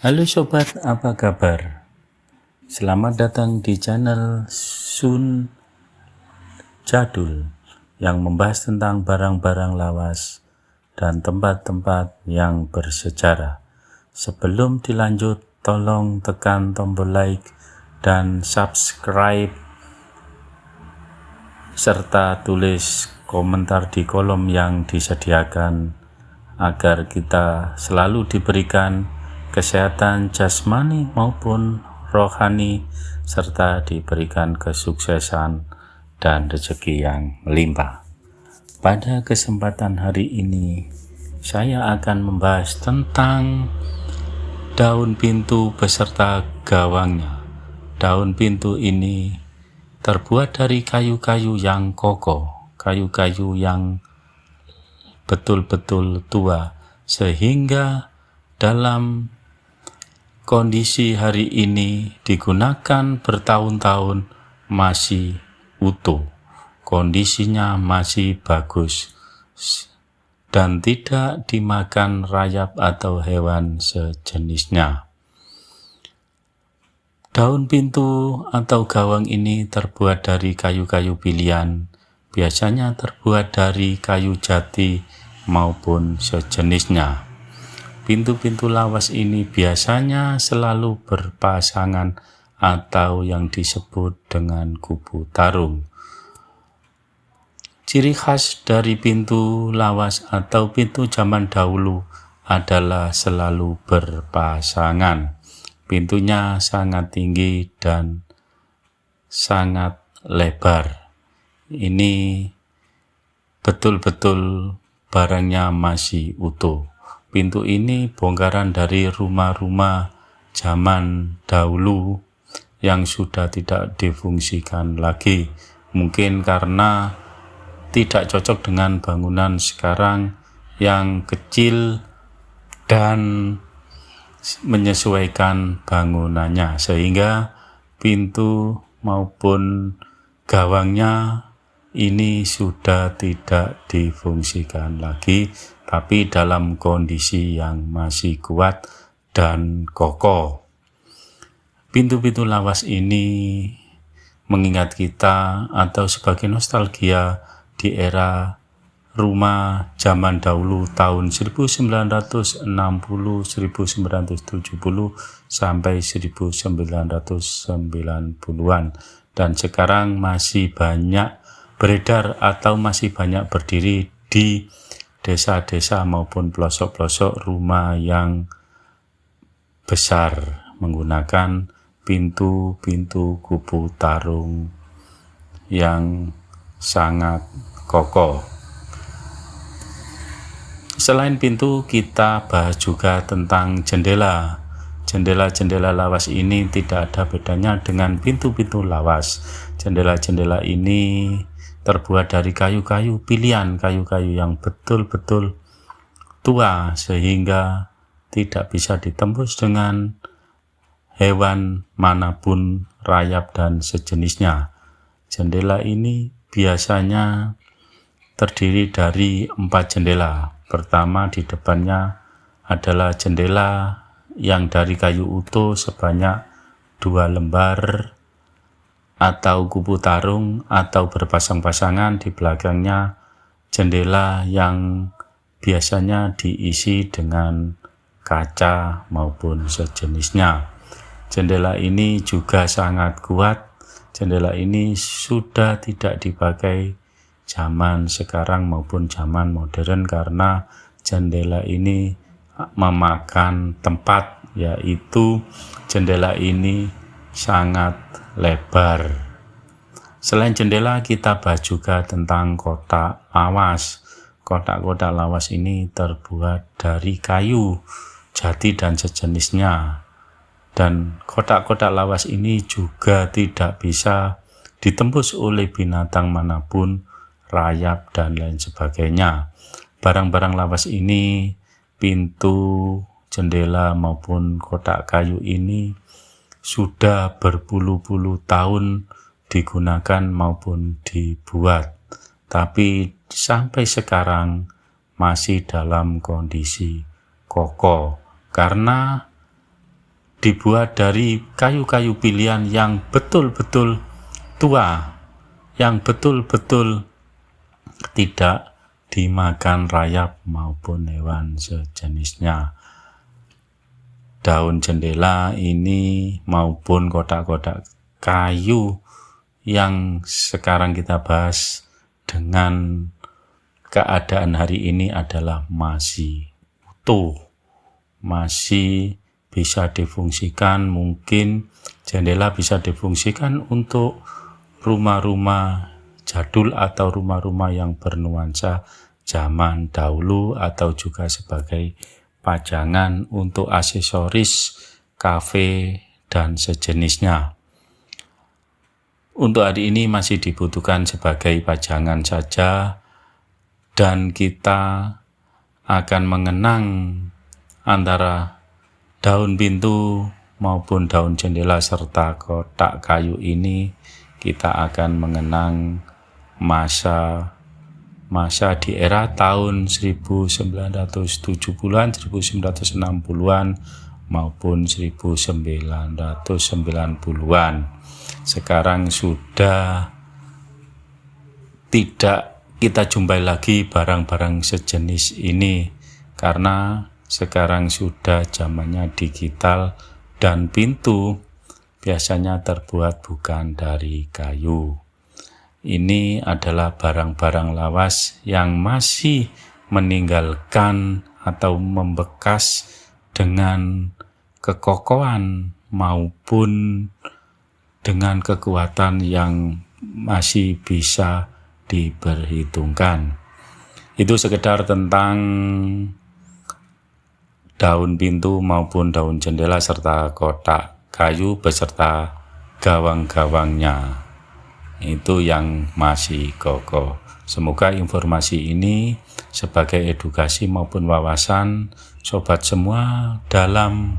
Halo sobat, apa kabar? Selamat datang di channel Sun Jadul yang membahas tentang barang-barang lawas dan tempat-tempat yang bersejarah. Sebelum dilanjut, tolong tekan tombol like dan subscribe serta tulis komentar di kolom yang disediakan agar kita selalu diberikan kesehatan jasmani maupun rohani serta diberikan kesuksesan dan rezeki yang melimpah. Pada kesempatan hari ini saya akan membahas tentang daun pintu beserta gawangnya. Daun pintu ini terbuat dari kayu-kayu yang kokoh, kayu-kayu yang betul-betul tua, sehingga dalam kondisi hari ini digunakan bertahun-tahun masih utuh, kondisinya masih bagus dan tidak dimakan rayap atau hewan sejenisnya. Daun pintu atau gawang ini terbuat dari kayu-kayu pilihan, biasanya terbuat dari kayu jati maupun sejenisnya. Pintu-pintu lawas ini biasanya selalu berpasangan atau yang disebut dengan kubu tarung. Ciri khas dari pintu lawas atau pintu zaman dahulu adalah selalu berpasangan. Pintunya sangat tinggi dan sangat lebar. Ini betul-betul barangnya masih utuh. Pintu ini bongkaran dari rumah-rumah zaman dahulu yang sudah tidak difungsikan lagi. Mungkin karena tidak cocok dengan bangunan sekarang yang kecil dan menyesuaikan bangunannya, sehingga pintu maupun gawangnya ini sudah tidak difungsikan lagi, tapi dalam kondisi yang masih kuat dan kokoh. Pintu-pintu lawas ini mengingat kita atau sebagai nostalgia di era rumah zaman dahulu tahun 1960, 1970 sampai 1990-an, dan sekarang masih banyak beredar atau masih banyak berdiri di desa-desa maupun pelosok-pelosok rumah yang besar menggunakan pintu-pintu kubu tarung yang sangat kokoh. Selain pintu, kita bahas juga tentang jendela. Jendela-jendela lawas ini tidak ada bedanya dengan pintu-pintu lawas. Jendela-jendela ini terbuat dari kayu-kayu pilihan, kayu-kayu yang betul-betul tua sehingga tidak bisa ditembus dengan hewan manapun, rayap dan sejenisnya. Jendela ini biasanya terdiri dari 4 jendela. Pertama, di depannya adalah jendela yang dari kayu utuh sebanyak 2 lembar atau kubu tarung atau berpasang-pasangan. Di belakangnya jendela yang biasanya diisi dengan kaca maupun sejenisnya. Jendela ini juga sangat kuat. Jendela ini sudah tidak dipakai zaman sekarang maupun zaman modern karena jendela ini memakan tempat, yaitu jendela ini sangat lebar. Selain jendela, kita bahas juga tentang kotak lawas. Kotak-kotak lawas ini terbuat dari kayu jati dan sejenisnya, dan kotak-kotak lawas ini juga tidak bisa ditembus oleh binatang manapun, rayap dan lain sebagainya. Barang-barang lawas ini, pintu, jendela maupun kotak kayu ini sudah berpuluh-puluh tahun digunakan maupun dibuat, tapi sampai sekarang masih dalam kondisi kokoh karena dibuat dari kayu-kayu pilihan yang betul-betul tua, yang betul-betul tidak dimakan rayap maupun hewan sejenisnya. Daun jendela ini maupun kotak-kotak kayu yang sekarang kita bahas dengan keadaan hari ini adalah masih utuh, masih bisa difungsikan. Mungkin jendela bisa difungsikan untuk rumah-rumah jadul atau rumah-rumah yang bernuansa zaman dahulu, atau juga sebagai pajangan untuk aksesoris kafe dan sejenisnya. Untuk hari ini masih dibutuhkan sebagai pajangan saja, dan kita akan mengenang antara daun pintu maupun daun jendela serta kotak kayu ini. Kita akan mengenang masa di era tahun 1970-an, 1960-an maupun 1990-an. Sekarang sudah tidak kita jumpai lagi barang-barang sejenis ini, karena sekarang sudah zamannya digital dan pintu biasanya terbuat bukan dari kayu. Ini adalah barang-barang lawas yang masih meninggalkan atau membekas dengan kekokohan maupun dengan kekuatan yang masih bisa diperhitungkan. Itu sekedar tentang daun pintu maupun daun jendela serta kotak kayu beserta gawang-gawangnya. Itu yang masih kokoh. Semoga informasi ini sebagai edukasi maupun wawasan sobat semua dalam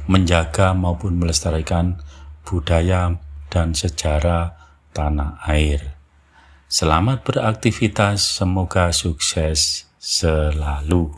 menjaga maupun melestarikan budaya dan sejarah tanah air. Selamat beraktivitas, semoga sukses selalu.